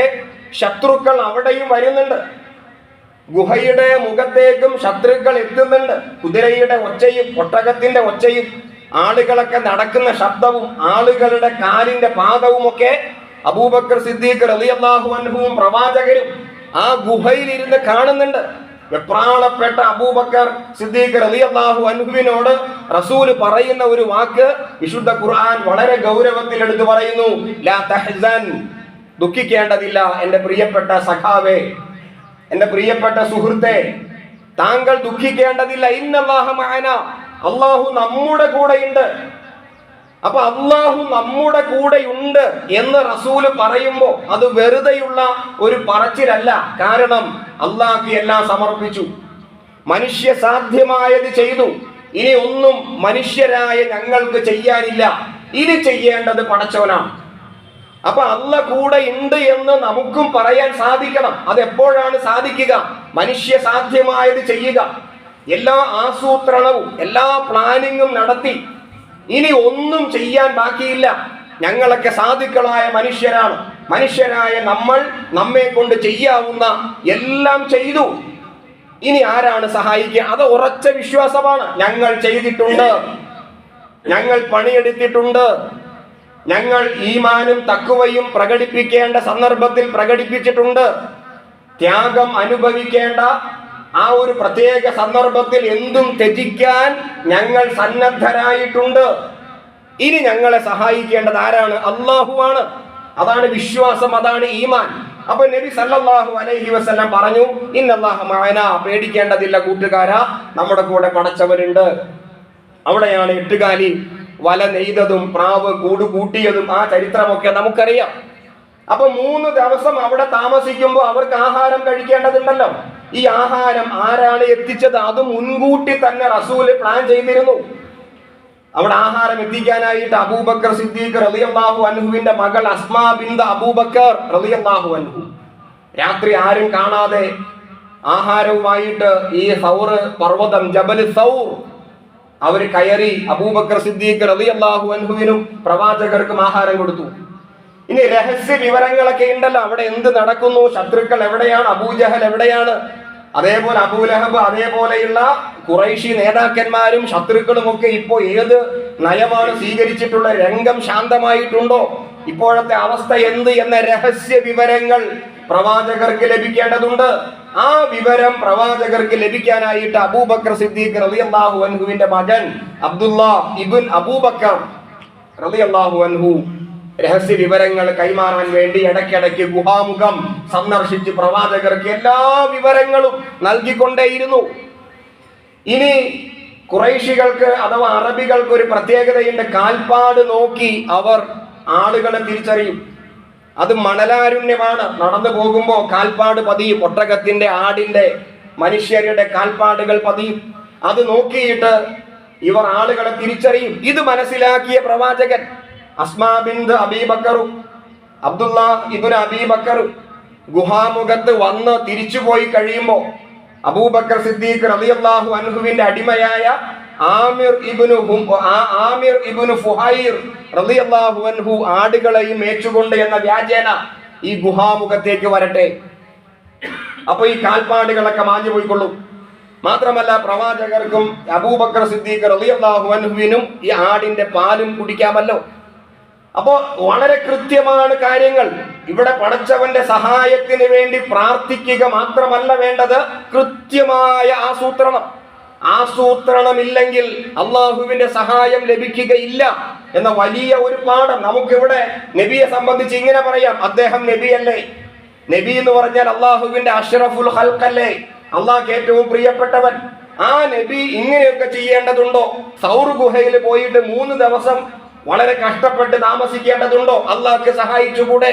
ശത്രുക്കൾ അവിടെയും വരുന്നുണ്ട്. ഗുഹയുടെ മുഖത്തേക്കും ശത്രുക്കൾ എത്തുന്നുണ്ട്. കുതിരയുടെ ഒച്ചയും ഒട്ടകത്തിന്റെ ഒച്ചയും ആളുകളൊക്കെ നടക്കുന്ന ശബ്ദവും ആളുകളുടെ കാലിന്റെ പാദവും ഒക്കെ അബൂബക്കർ സിദ്ദീഖ് റളിയല്ലാഹു അൻഹുവും പ്രവാചകരും ആ ഗുഹയിൽ ഇരുന്ന് കാണുന്നുണ്ട്. വെപ്രാളപ്പെട്ട അബൂബക്കർ സിദ്ദീഖ് റളിയല്ലാഹു അൻഹുവിനോട് റസൂൽ പറയുന്ന ഒരു വാക്ക് വിശുദ്ധ ഖുർആൻ വളരെ ഗൗരവത്തിൽ എടുത്തു പറയുന്നു. ലാ തഹ്സൻ, ദുഃഖിക്കേണ്ടതില്ല എൻ്റെ പ്രിയപ്പെട്ട സഖാവേ, എൻ്റെ പ്രിയപ്പെട്ട സുഹൃത്തെ, താങ്കൾ ദുഃഖിക്കേണ്ടതില്ല. ഇന്നല്ലാഹ മഅന, അല്ലാഹു നമ്മുടെ കൂടെയുണ്ട്. അപ്പൊ അല്ലാഹു നമ്മുടെ കൂടെയുണ്ട് എന്ന് റസൂല് പറയുമ്പോൾ അത് വെറുതെയുള്ള ഒരു പറച്ചിലല്ല. കാരണം അല്ലാഹു എല്ലാം സമർപ്പിച്ചു, മനുഷ്യ സാധ്യമായത് ചെയ്തു. ഇനി ഒന്നും മനുഷ്യരായ ഞങ്ങൾക്ക് ചെയ്യാനില്ല. ഇനി ചെയ്യേണ്ടത് പടച്ചവനാണ്. അപ്പൊ അല്ലാഹു കൂടെ ഉണ്ട് എന്ന് നമുക്കും പറയാൻ സാധിക്കണം. അതെപ്പോഴാണ് സാധിക്കുക? മനുഷ്യ സാധ്യമായത് ചെയ്യുക. എല്ലാ ആസൂത്രണവും എല്ലാ പ്ലാനിങ്ങും നടത്തി ഇനി ഒന്നും ചെയ്യാൻ ബാക്കിയില്ല. ഞങ്ങളൊക്കെ സാധുക്കളായ മനുഷ്യരാണ്. മനുഷ്യരായ നമ്മൾ നമ്മെ കൊണ്ട് ചെയ്യാവുന്ന എല്ലാം ചെയ്തു. ഇനി ആരാണ് സഹായിക്കുക? അത് ഉറച്ച വിശ്വാസമാണ്. ഞങ്ങൾ ചെയ്തിട്ടുണ്ട്, ഞങ്ങൾ പണിയെടുത്തിട്ടുണ്ട്, ഞങ്ങൾ ഈമാനും തഖ്വയും പ്രകടിപ്പിക്കേണ്ട സന്ദർഭത്തിൽ പ്രകടിപ്പിച്ചിട്ടുണ്ട്. ത്യാഗം അനുഭവിക്കേണ്ട ആ ഒരു പ്രത്യേക സന്ദർഭത്തിൽ എന്തും ത്യജിക്കാൻ ഞങ്ങൾ സന്നദ്ധരായിട്ടുണ്ട്. ഇനി ഞങ്ങളെ സഹായിക്കേണ്ടത് ആരാണ്? അല്ലാഹുവാണ്. അതാണ് വിശ്വാസം, അതാണ് ഈമാൻ. അപ്പൊ നബി സല്ലല്ലാഹു അലൈഹി വസല്ലം പറഞ്ഞു, ഇന്നല്ലാഹ മഅനാ, പേടിക്കേണ്ടതില്ല കൂട്ടുകാരാ, നമ്മുടെ കൂടെ പടച്ചവരുണ്ട്. അവിടെയാണ് എട്ടുകാലി വല നെയ്തതും പ്രാവ് കൂട് കൂട്ടിയതും ആ ചരിത്രമൊക്കെ നമുക്കറിയാം. അപ്പൊ 3 ദിവസം അവിടെ താമസിക്കുമ്പോൾ അവർക്ക് ആഹാരം കഴിക്കേണ്ടതുണ്ടല്ലോ. ഈ ആഹാരം ആരാണ് എത്തിച്ചത്? അത് മുൻകൂട്ടി തന്നെ റസൂല് പ്ലാൻ ചെയ്തിരുന്നു. അവിടെ ആഹാരം എത്തിക്കാനായിട്ട് അബൂബക്കർ സിദ്ദീഖ് റളിയല്ലാഹു അൻഹുവിന്റെ മകൾ അസ്മാ ബിൻത് അബൂബക്കർ റളിയല്ലാഹു അൻഹു രാത്രി ആരും കാണാതെ ആഹാരവുമായിട്ട് ഈ സൗർ പർവ്വതം ജബൽ സൗർ അവര് കയറി അബൂബക്കർ സിദ്ദീഖ് റളിയല്ലാഹു അൻഹുവിനും പ്രവാചകർക്കും ആഹാരം കൊടുത്തു. ഇനി രഹസ്യ വിവരങ്ങളൊക്കെ ഉണ്ടല്ലോ, അവിടെ എന്ത് നടക്കുന്നു, ശത്രുക്കൾ എവിടെയാണ്, അബൂജഹൽ എവിടെയാണ്, അതേപോലെ അബൂലഹബ്, അതേപോലെയുള്ള ഖുറൈശി നേതാക്കന്മാരും ശത്രുക്കളും ഒക്കെ ഇപ്പോ ഏത് നയമാണ് സ്വീകരിച്ചിട്ടുള്ള, രംഗം ശാന്തമായിട്ടുണ്ടോ, ഇപ്പോഴത്തെ അവസ്ഥ എന്ത് എന്ന രഹസ്യ വിവരങ്ങൾ പ്രവാചകർക്ക് ലഭിക്കേണ്ടതുണ്ട്. ആ വിവരം പ്രവാചകർക്ക് ലഭിക്കാനായിട്ട് അബൂബക്കർ സിദ്ദീഖ് റളിയല്ലാഹു അൻഹുവിന്റെ മകൻ അബ്ദുല്ലാ ഇബ്ൻ അബൂബക്കർ റളിയല്ലാഹു അൻഹു രഹസ്യ വിവരങ്ങൾ കൈമാറാൻ വേണ്ടി ഇടയ്ക്കിടയ്ക്ക് ഗുഹാമുഖം സന്ദർശിച്ച് പ്രവാചകർക്ക് എല്ലാ വിവരങ്ങളും നൽകിക്കൊണ്ടേയിരുന്നു. ഇനി ഖുറൈശികൾക്ക് അഥവാ അറബികൾക്ക് ഒരു പ്രത്യേകതയുണ്ട്. കാൽപ്പാട് നോക്കി അവർ ആളുകളെ തിരിച്ചറിയും. അത് മണലാരുണ്യമാണ്. നടന്നു പോകുമ്പോൾ കാൽപ്പാട് പതിയും, ഒട്ടകത്തിന്റെ, ആടിന്റെ, മനുഷ്യരുടെ കാൽപ്പാടുകൾ പതിയും. അത് നോക്കിയിട്ട് ഇവർ ആളുകളെ തിരിച്ചറിയും. ഇത് മനസ്സിലാക്കിയ പ്രവാചകൻ അസ്മാ ബിൻത് അബീബക്കറും അബ്ദുല്ലാ ഇബ്നു അബീബക്കർ ഗുഹാമുഖത്ത് വന്ന് തിരിച്ചുപോയി കഴിയുമ്പോൾ അബൂബക്കർ സിദ്ദീഖ് റളിയല്ലാഹു അൻഹുവിന്റെ അടിമയായ ആമിർ ഇബ്നു ഫുഹൈർ റളിയല്ലാഹു അൻഹു ആടുകളെയും മേച്ചുകൊണ്ട് എന്ന വ്യാജേന ഈ ഗുഹാമുഖത്തേക്ക് വരട്ടെ. അപ്പൊ ഈ കാൽപ്പാടുകളൊക്കെ മാഞ്ഞു പോയിക്കൊള്ളും. മാത്രമല്ല പ്രവാചകർക്കും അബൂബക്കർ സിദ്ദീഖ് റളിയല്ലാഹു അൻഹുവിനും ഈ ആടിന്റെ പാലും കുടിക്കാമല്ലോ. അപ്പോ വളരെ കൃത്യമാണ് കാര്യങ്ങൾ. ഇവിടെ പടച്ചവന്റെ സഹായത്തിന് വേണ്ടി പ്രാർത്ഥിക്കുക മാത്രമല്ല വേണ്ടത്, കൃത്യമായ ആസൂത്രണമില്ലെങ്കിൽ അള്ളാഹുവിന്റെ സഹായം ലഭിക്കുകയില്ല എന്ന വലിയ ഒരു പാഠം നമുക്കിവിടെ നബിയെ സംബന്ധിച്ച് ഇങ്ങനെ പറയാം. അദ്ദേഹം നബിയല്ലേ? നബി എന്ന് പറഞ്ഞാൽ അള്ളാഹുവിന്റെ അഷ്റഫുൽ ഖൽഖല്ലേ, അള്ളാഹ്ക്ക് ഏറ്റവും പ്രിയപ്പെട്ടവൻ. ആ നബി ഇങ്ങനെയൊക്കെ ചെയ്യേണ്ടതുണ്ടോ? സൗർ ഗുഹയിൽ പോയിട്ട് 3 ദിവസം വളരെ കഷ്ടപ്പെട്ട് താമസിക്കേണ്ടതുണ്ടോ? അള്ളാഹ്ക്ക് സഹായിച്ചുകൂടെ?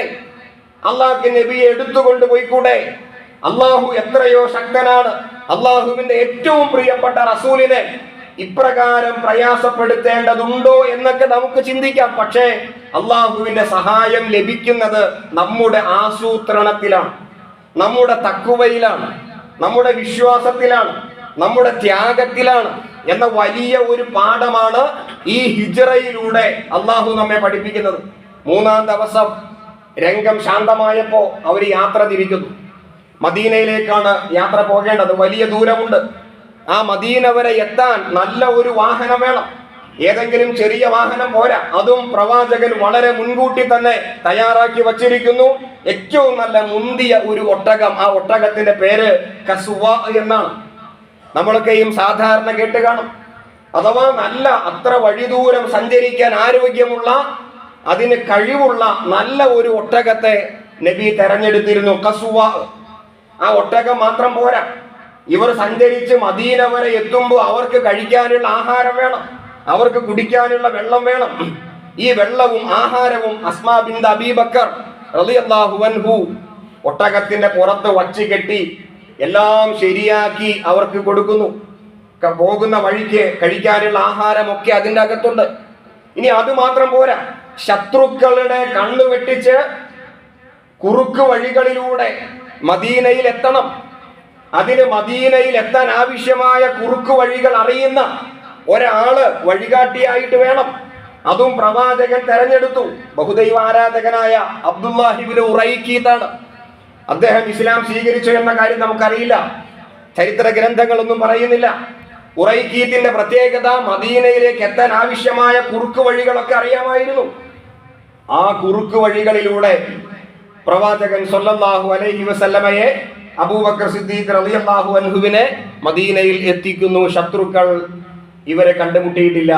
അള്ളാഹ്ക്ക് നബിയെ എടുത്തുകൊണ്ട് പോയിക്കൂടെ? അള്ളാഹു എത്രയോ ശക്തനാണ്. അള്ളാഹുവിന്റെ ഏറ്റവും പ്രിയപ്പെട്ട റസൂലിനെ ഇപ്രകാരം പ്രയാസപ്പെടുത്തേണ്ടതുണ്ടോ എന്നൊക്കെ നമുക്ക് ചിന്തിക്കാം. പക്ഷേ അള്ളാഹുവിന്റെ സഹായം ലഭിക്കുന്നത് നമ്മുടെ ആസൂത്രണത്തിലാണ്, നമ്മുടെ തഖ്വയിലാണ്, നമ്മുടെ വിശ്വാസത്തിലാണ്, നമ്മുടെ ത്യാഗത്തിലാണ് എന്ന വലിയ ഒരു പാഠമാണ് ഈ ഹിജ്റയിലൂടെ അള്ളാഹു നമ്മെ പഠിപ്പിക്കുന്നത്. 3-ാം ദിവസം രംഗം ശാന്തമായപ്പോ അവർ യാത്ര തിരിക്കുന്നു. മദീനയിലേക്കാണ് യാത്ര പോകേണ്ടത്. വലിയ ദൂരമുണ്ട്. ആ മദീന വരെ എത്താൻ നല്ല ഒരു വാഹനം വേണം. ഏതെങ്കിലും ചെറിയ വാഹനം പോരാ. അതും പ്രവാചകൻ വളരെ മുൻകൂട്ടി തന്നെ തയ്യാറാക്കി വച്ചിരിക്കുന്നു. ഏറ്റവും നല്ല മുന്തിയ ഒരു ഒട്ടകം. ആ ഒട്ടകത്തിന്റെ പേര് കസ്വ എന്നാണ്. നമ്മളൊക്കെയും സാധാരണ കേട്ട് കാണും. അഥവാ നല്ല അത്ര വഴിദൂരം സഞ്ചരിക്കാൻ ആരോഗ്യമുള്ള, അതിന് കഴിവുള്ള നല്ല ഒരു ഒട്ടകത്തെ നബി തെരഞ്ഞെടുത്തിരുന്നു, കസ്വ. ആ ഒട്ടകം മാത്രം പോരാ. ഇവർ സഞ്ചരിച്ച് മദീന വരെ എത്തുമ്പോൾ അവർക്ക് കഴിക്കാനുള്ള ആഹാരം വേണം, അവർക്ക് കുടിക്കാനുള്ള വെള്ളം വേണം. ഈ വെള്ളവും ആഹാരവും അസ്മാ ബിൻത് അബീബക്കർ റളിയല്ലാഹു അൻഹു ഒട്ടകത്തിന്റെ പുറത്ത് വച്ച് കെട്ടി എല്ലാം ശരിയാക്കി അവർക്ക് കൊടുക്കുന്നു. പോകുന്ന വഴിക്ക് കഴിക്കാനുള്ള ആഹാരമൊക്കെ അതിൻ്റെ അകത്തുണ്ട്. ഇനി അത് മാത്രം പോരാ, ശത്രുക്കളുടെ കണ്ണു വെട്ടിച്ച് കുറുക്ക് വഴികളിലൂടെ മദീനയിൽ എത്തണം. അതിന് മദീനയിൽ എത്താൻ ആവശ്യമായ കുറുക്ക് വഴികൾ അറിയുന്ന ഒരാള് വഴികാട്ടിയായിട്ട് വേണം. അതും പ്രവാചകൻ തെരഞ്ഞെടുത്തു. ബഹുദൈവ ആരാധകനായ അബ്ദുല്ലാഹി ഇബ്നു ഉറൈഖീത്താണ്. അദ്ദേഹം ഇസ്ലാം സ്വീകരിച്ചു എന്ന കാര്യം നമുക്കറിയില്ല, ചരിത്ര ഗ്രന്ഥങ്ങളൊന്നും പറയുന്നില്ല. ഉറൈഖീത്തിന്റെ പ്രത്യേകത മദീനയിലേക്ക് എത്താൻ ആവശ്യമായ കുറുക്ക് വഴികളൊക്കെ അറിയാമായിരുന്നു. ആ കുറുക്ക് വഴികളിലൂടെ പ്രവാചകൻ സ്വല്ലല്ലാഹു അലൈഹി വസല്ലമയെ അബൂബക്കർ സിദ്ദീഖ് റളിയല്ലാഹു അൻഹുവിനെ മദീനയിൽ എത്തിക്കുന്നു. ശത്രുക്കൾ ഇവരെ കണ്ടുമുട്ടിയിട്ടില്ല.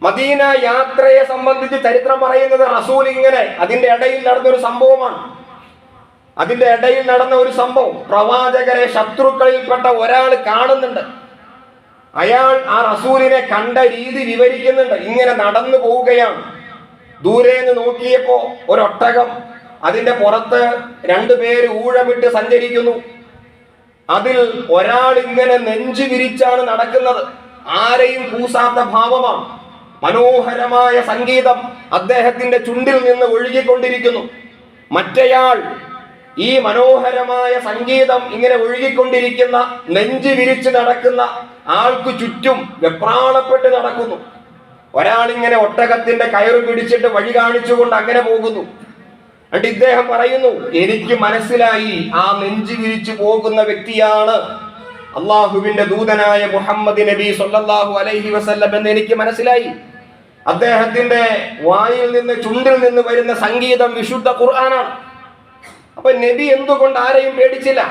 മദീന യാത്രയെ സംബന്ധിച്ച് ചരിത്രം പറയുന്നത് റസൂൽ ഇങ്ങനെ അതിന്റെ ഇടയിൽ നടന്നൊരു സംഭവമാണ്. അതിന്റെ ഇടയിൽ നടന്ന ഒരു സംഭവം, പ്രവാചകരെ ശത്രുക്കളിൽപ്പെട്ട ഒരാൾ കാണുന്നുണ്ട്. അയാൾ ആ റസൂലിനെ കണ്ട രീതി വിവരിക്കുന്നുണ്ട്. ഇങ്ങനെ നടന്നു പോവുകയാണ്. ദൂരേന്ന് നോക്കിയപ്പോ ഒരൊട്ടകം, അതിന്റെ പുറത്ത് രണ്ടുപേര് ഊഴമിട്ട് സഞ്ചരിക്കുന്നു. അതിൽ ഒരാൾ ഇങ്ങനെ നെഞ്ചു വിരിച്ചാണ് നടക്കുന്നത്. ആരെയും കൂസാത്ത ഭാവമാണ്. മനോഹരമായ സംഗീതം അദ്ദേഹത്തിന്റെ ചുണ്ടിൽ നിന്ന് ഒഴുകിക്കൊണ്ടിരിക്കുന്നു. മറ്റേയാൾ ഈ മനോഹരമായ സംഗീതം ഇങ്ങനെ ഒഴുകിക്കൊണ്ടിരിക്കുന്ന, നെഞ്ചു വിരിച്ച് നടക്കുന്ന ആൾക്ക് ചുറ്റും വെപ്രാളപ്പെട്ട് നടക്കുന്നു. ഒരാളിങ്ങനെ ഒട്ടകത്തിന്റെ കയറ് പിടിച്ചിട്ട് വഴി കാണിച്ചുകൊണ്ട് അങ്ങനെ പോകുന്നു. എന്നിട്ട് ഇദ്ദേഹം പറയുന്നു, എനിക്ക് മനസ്സിലായി ആ നെഞ്ചു വിരിച്ചു പോകുന്ന വ്യക്തിയാണ് അള്ളാഹുവിന്റെ ദൂതനായ മുഹമ്മദ് നബി സല്ലല്ലാഹു അലൈഹി വസല്ലം എന്ന് എനിക്ക് മനസ്സിലായി. അദ്ദേഹത്തിന്റെ വായിൽ നിന്ന്, ചുണ്ടിൽ നിന്ന് വരുന്ന സംഗീതം വിശുദ്ധ ഖുർആനാണ്. അപ്പൊ നബി എന്തുകൊണ്ട് ആരെയും പേടിച്ചില്ല?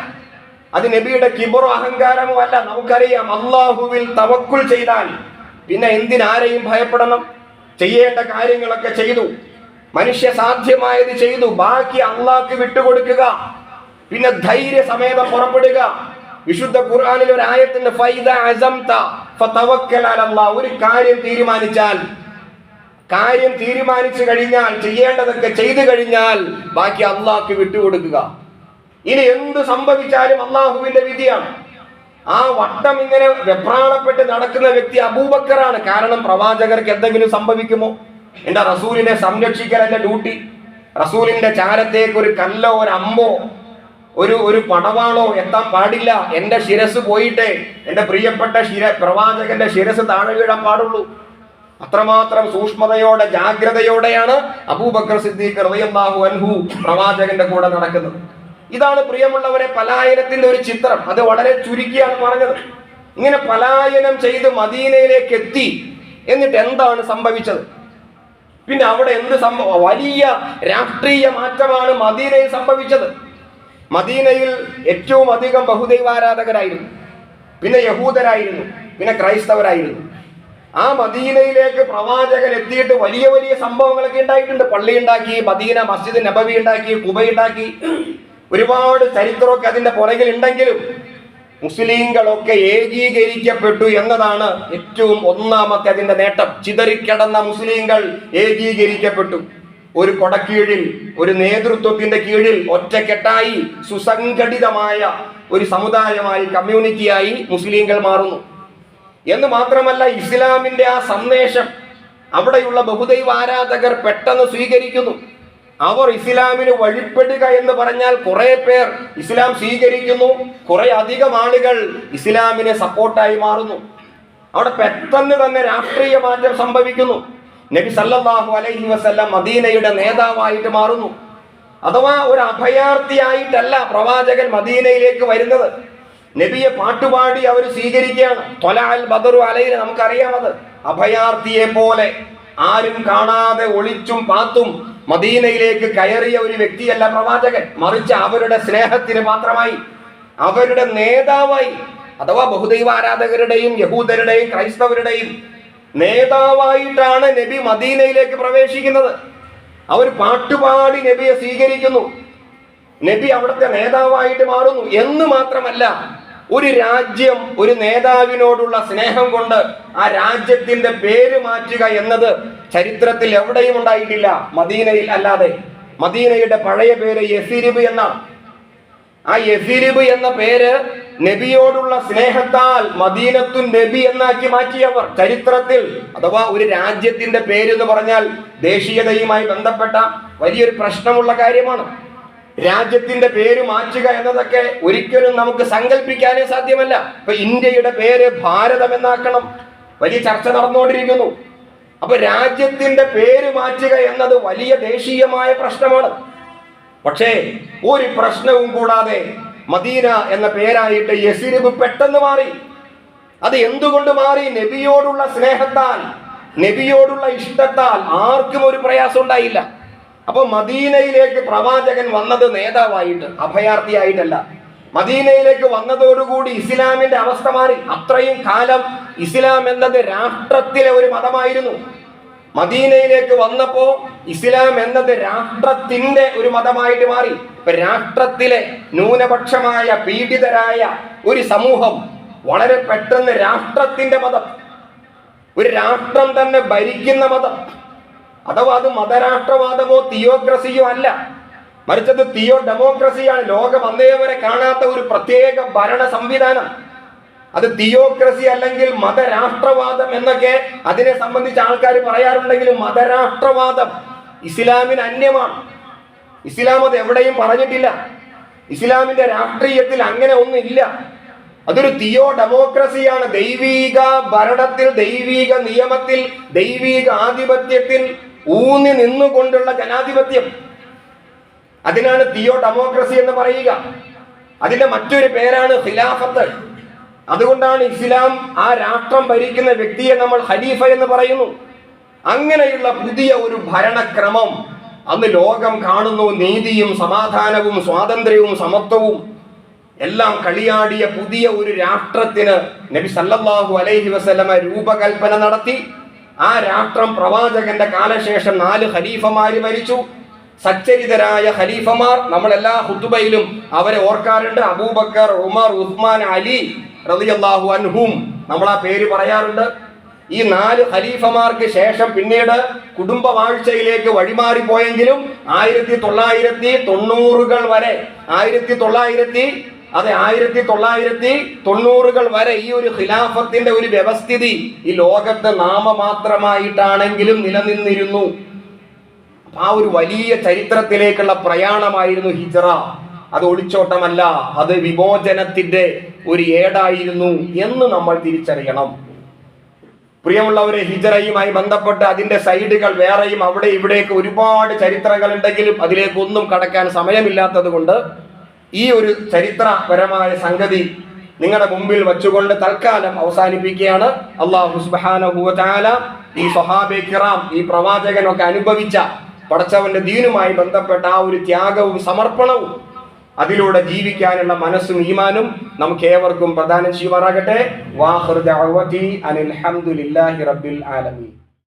അത് നബിയുടെ കിബറോ അഹങ്കാരമോ അല്ല. നമുക്കറിയാം, അള്ളാഹുവിൽ തവക്കുൽ ചെയ്താൽ പിന്നെ എന്തിനാരെയും ഭയപ്പെടണം? ചെയ്യേണ്ട കാര്യങ്ങളൊക്കെ ചെയ്തു, മനുഷ്യ സാധ്യമായത് ചെയ്തു, ബാക്കി അള്ളാഹ്ക്ക് വിട്ടുകൊടുക്കുക, പിന്നെ ധൈര്യസമേതം പുറപ്പെടുക. വിശുദ്ധ ഖുർആനിൽ ഒരു ആയത്തുണ്ട്, ഫൈദ അസംത ഫതവക്കൽ അലല്ലാഹ്. ഒരു കാര്യം തീരുമാനിച്ചു കഴിഞ്ഞാൽ, ചെയ്യേണ്ടതൊക്കെ ചെയ്തു കഴിഞ്ഞാൽ ബാക്കി അള്ളാഹ്ക്ക് വിട്ടുകൊടുക്കുക. ഇനി എന്ത് സംഭവിച്ചാലും അള്ളാഹുവിന്റെ വിധിയാണ്. ആ വട്ടം ഇങ്ങനെ വെപ്രാളപ്പെട്ട് നടക്കുന്ന വ്യക്തി അബൂബക്കറാണ്. കാരണം പ്രവാചകർക്ക് എന്തെങ്കിലും സംഭവിക്കുമോ? എന്റെ റസൂലിനെ സംരക്ഷിക്കാൻ എന്റെ ഡ്യൂട്ടി. റസൂലിന്റെ ചാരത്തേക്ക് ഒരു കല്ലോ ഒരു അമ്പോ ഒരു പടവാളോ എത്താൻ പാടില്ല. എന്റെ ശിരസ് പോയിട്ടേ എന്റെ പ്രിയപ്പെട്ട പ്രവാചകന്റെ ശിരസ് താഴെ വീഴാൻ പാടുള്ളൂ. അത്രമാത്രം സൂക്ഷ്മതയോടെ, ജാഗ്രതയോടെയാണ് അബൂബക്കർ സിദ്ദീഖ് റളിയല്ലാഹു അൻഹു പ്രവാചകന്റെ കൂടെ നടക്കുന്നത്. ഇതാണ് പ്രിയമുള്ളവരെ പലായനത്തിന്റെ ഒരു ചിത്രം. അത് വളരെ ചുരുക്കിയാണ് പറഞ്ഞത്. ഇങ്ങനെ പലായനം ചെയ്ത് മദീനയിലേക്ക് എത്തി. എന്നിട്ട് എന്താണ് സംഭവിച്ചത്? പിന്നെ അവിടെ എന്ത് സംഭവം? വലിയ രാഷ്ട്രീയ മാറ്റമാണ് മദീനയിൽ സംഭവിച്ചത്. മദീനയിൽ ഏറ്റവും അധികം ബഹുദൈവാരാധകരായിരുന്നു, പിന്നെ യഹൂദരായിരുന്നു, പിന്നെ ക്രൈസ്തവരായിരുന്നു. ആ മദീനയിലേക്ക് പ്രവാചകൻ എത്തിയിട്ട് വലിയ വലിയ സംഭവങ്ങളൊക്കെ ഉണ്ടായിട്ടുണ്ട്. പള്ളി ഉണ്ടാക്കി, മദീന മസ്ജിദ് നബവി ഉണ്ടാക്കി, കുബ ഉണ്ടാക്കി, ഒരുപാട് ചരിത്രമൊക്കെ അതിന്റെ പുറകിൽ ഉണ്ടെങ്കിലും മുസ്ലിങ്ങളൊക്കെ ഏകീകരിക്കപ്പെട്ടു എന്നതാണ് ഏറ്റവും ഒന്നാമത്തെ അതിന്റെ നേട്ടം. ചിതറിക്കിടന്ന മുസ്ലിങ്ങൾ ഏകീകരിക്കപ്പെട്ടു. ഒരു കൊടക്കീഴിൽ, ഒരു നേതൃത്വത്തിന്റെ കീഴിൽ ഒറ്റക്കെട്ടായി സുസംഘടിതമായ ഒരു സമുദായമായി, കമ്മ്യൂണിറ്റിയായി മുസ്ലിങ്ങൾ മാറുന്നു. എന്ന് മാത്രമല്ല, ഇസ്ലാമിന്റെ ആ സന്ദേശം അവിടെയുള്ള ബഹുദൈവ ആരാധകർ പെട്ടെന്ന് സ്വീകരിക്കുന്നു. അവർ ഇസ്ലാമിന് വഴിപ്പെടുക എന്ന് പറഞ്ഞാൽ കുറെ പേർ ഇസ്ലാം സ്വീകരിക്കുന്നു, കുറെ അധികം ആളുകൾ ഇസ്ലാമിന് സപ്പോർട്ടായി മാറുന്നു. അവിടെ പെട്ടെന്ന് തന്നെ രാഷ്ട്രീയ മാറ്റം സംഭവിക്കുന്നു. നബി സല്ലല്ലാഹു അലൈഹി വസല്ലം മദീനയുടെ നേതാവായിട്ട് മാറുന്നു. അഥവാ ഒരു അഭയാർത്ഥിയായിട്ടല്ല പ്രവാചകൻ മദീനയിലേക്ക് വരുന്നത്. നബിയെ പാട്ടുപാടി അവർ സ്വീകരിക്കുകയാണ്. ത്വലഅൽ ബദറു അലൈന, നമുക്കറിയാമത്. അഭയാർത്ഥിയെ പോലെ ആരും കാണാതെ ഒളിച്ചും പാത്തും മദീനയിലേക്ക് കയറിയ ഒരു വ്യക്തിയല്ല പ്രവാചകൻ. മറിച്ച് അവരുടെ സ്നേഹത്തിന് മാത്രമായി, അവരുടെ നേതാവായി, അഥവാ ബഹുദൈവ ആരാധകരുടെയും യഹൂദരുടെയും ക്രൈസ്തവരുടെയും നേതാവായിട്ടാണ് നബി മദീനയിലേക്ക് പ്രവേശിക്കുന്നത്. അവർ പാട്ടുപാടി നബിയെ സ്വീകരിക്കുന്നു. നബി അവിടുത്തെ നേതാവായിട്ട് മാറുന്നു. എന്ന് മാത്രമല്ല, ഒരു രാജ്യം ഒരു നേതാവിനോടുള്ള സ്നേഹം കൊണ്ട് ആ രാജ്യത്തിന്റെ പേര് മാറ്റുക എന്നത് ചരിത്രത്തിൽ എവിടെയും ഉണ്ടായിട്ടില്ല, മദീനയിൽ അല്ലാതെ. മദീനയുടെ പഴയ പേര് യസിരിബ് എന്നാണ്. ആ യസിരിബ് എന്ന പേര് നബിയോടുള്ള സ്നേഹത്താൽ മദീനത്തു നബി എന്നാക്കി മാറ്റിയവർ ചരിത്രത്തിൽ. അഥവാ ഒരു രാജ്യത്തിന്റെ പേര് എന്ന് പറഞ്ഞാൽ ദേശീയതയുമായി ബന്ധപ്പെട്ട വലിയൊരു പ്രശ്നമുള്ള കാര്യമാണ്. രാജ്യത്തിന്റെ പേര് മാറ്റുക എന്നതൊക്കെ ഒരിക്കലും നമുക്ക് സങ്കല്പിക്കാനേ സാധ്യമല്ല. ഇപ്പൊ ഇന്ത്യയുടെ പേര് ഭാരതം എന്നാക്കണം, വലിയ ചർച്ച നടന്നുകൊണ്ടിരിക്കുന്നു. അപ്പൊ രാജ്യത്തിന്റെ പേര് മാറ്റുക എന്നത് വലിയ ദേശീയമായ പ്രശ്നമാണ്. പക്ഷേ ഒരു പ്രശ്നവും കൂടാതെ മദീന എന്ന പേരായിട്ട് യസിരിബ് പെട്ടെന്ന് മാറി. അത് എന്തുകൊണ്ട് മാറി? നബിയോടുള്ള സ്നേഹത്താൽ, നബിയോടുള്ള ഇഷ്ടത്താൽ. ആർക്കും ഒരു പ്രയാസം ഉണ്ടായില്ല. അപ്പൊ മദീനയിലേക്ക് പ്രവാചകൻ വന്നത് നേതാവായിട്ട്, അഭയാർത്ഥിയായിട്ടല്ല. മദീനയിലേക്ക് വന്നതോടുകൂടി ഇസ്ലാമിന്റെ അവസ്ഥ മാറി. അത്രയും കാലം ഇസ്ലാം എന്നത് രാഷ്ട്രത്തിലെ ഒരു മതമായിരുന്നു. മദീനയിലേക്ക് വന്നപ്പോ ഇസ്ലാം എന്നത് രാഷ്ട്രത്തിന്റെ ഒരു മതമായിട്ട് മാറി. ഇപ്പൊ രാഷ്ട്രത്തിലെ ന്യൂനപക്ഷമായ പീഡിതരായ ഒരു സമൂഹം വളരെ പെട്ടെന്ന് രാഷ്ട്രത്തിന്റെ മതം, ഒരു രാഷ്ട്രം തന്നെ ഭരിക്കുന്ന മതം, അഥവാ അത് മതരാഷ്ട്രവാദമോ തിയോക്രസിയോ അല്ല, മറിച്ചത് തിയോ ഡെമോക്രസിയാണ്. ലോകം അന്നേ വരെ കാണാത്ത ഒരു പ്രത്യേക ഭരണ സംവിധാനം. അത് തിയോക്രസി അല്ലെങ്കിൽ മതരാഷ്ട്രവാദം എന്നൊക്കെ അതിനെ സംബന്ധിച്ച് ആൾക്കാർ പറയാറുണ്ടെങ്കിലും മതരാഷ്ട്രവാദം ഇസ്ലാമിന് അന്യമാണ്. ഇസ്ലാം അത് എവിടെയും പറഞ്ഞിട്ടില്ല. ഇസ്ലാമിന്റെ രാഷ്ട്രീയത്തിൽ അങ്ങനെ ഒന്നില്ല. അതൊരു തിയോ ഡെമോക്രസിയാണ്. ദൈവീക ഭരണത്തിൽ, ദൈവീക നിയമത്തിൽ, ദൈവീക ആധിപത്യത്തിൽ ഊന്നി നിന്നുകൊണ്ടുള്ള ജനാധിപത്യം, അതിനാണ് തിയോ ഡെമോക്രസി എന്ന് പറയുക. അതിന്റെ മറ്റൊരു പേരാണ് ഖിലാഫത്ത്. അതുകൊണ്ടാണ് ഇസ്ലാം ആ രാഷ്ട്രം ഭരിക്കുന്ന വ്യക്തിയെ നമ്മൾ ഖലീഫ എന്ന് പറയുന്നു. അങ്ങനെയുള്ള പുതിയ ഒരു ഭരണക്രമം അന്ന് ലോകം കാണുന്നു. നീതിയും സമാധാനവും സ്വാതന്ത്ര്യവും സമത്വവും എല്ലാം കളിയാടിയ പുതിയ ഒരു രാഷ്ട്രത്തിന് നബി സല്ലല്ലാഹു അലൈഹി വസല്ലമ രൂപകൽപ്പന നടത്തി. ആ രാഷ്ട്രം പ്രവാചകന്റെ കാലശേഷം 4 ഖലീഫമാര് ഭരിച്ചു. സച്ചരിതരായ ഖലീഫമാർ നമ്മൾ എല്ലാ ഖുതുബയിലും അവരെ ഓർക്കാറുണ്ട്. അബൂബക്കർ, ഉമർ, ഉസ്മാൻ, അലി റളിയല്ലാഹു അൻഹും നമ്മൾ ആ പേര് പറയാറുണ്ട്. ഈ 4 ഖലീഫമാർക്ക് ശേഷം പിന്നീട് കുടുംബ വാഴ്ചയിലേക്ക് വഴിമാറിപ്പോയെങ്കിലും 1990 വരെ 1990 വരെ ഈ ഒരു ഖിലാഫത്തിന്റെ ഒരു വ്യവസ്ഥിതി ഈ ലോകത്ത് നാമമാത്രമായിട്ടാണെങ്കിലും നിലനിന്നിരുന്നു. ആ ഒരു വലിയ ചരിത്രത്തിലേക്കുള്ള പ്രയാണമായിരുന്നു ഹിജ്റ. അത് ഒളിച്ചോട്ടമല്ല, അത് വിമോചനത്തിന്റെ ഒരു ഏടായിരുന്നു എന്ന് നമ്മൾ തിരിച്ചറിയണം. പ്രിയമുള്ളവരെ, ഹിജ്റയുമായി ബന്ധപ്പെട്ട് അതിന്റെ സൈഡുകൾ വേറെയും അവിടെ ഇവിടേക്ക് ഒരുപാട് ചരിത്രങ്ങൾ ഉണ്ടെങ്കിലും അതിലേക്കൊന്നും കടക്കാൻ സമയമില്ലാത്തത് കൊണ്ട് ഈ ഒരു ചരിത്രപരമായ സംഗതി നിങ്ങളുടെ മുമ്പിൽ വെച്ചുകൊണ്ട് തൽക്കാലം അവസാനിപ്പിക്കുകയാണ്. അല്ലാഹു സുബ്ഹാനഹു വ തആല ഈ സ്വഹാബെ കിറാം, ഈ പ്രവാചകനൊക്കെ അനുഭവിച്ച പടച്ചവന്റെ ദീനുമായി ബന്ധപ്പെട്ട ആ ഒരു ത്യാഗവും സമർപ്പണവും അതിലൂടെ ജീവിക്കാനുള്ള മനസ്സും ഈമാനും നമുക്ക് ഏവർക്കും പ്രദാനം ചെയ്യുമാറാകട്ടെ. വാഖിറു ദഅവതി അനിൽ ഹംദുലില്ലാഹി റബ്ബിൽ ആലമീൻ.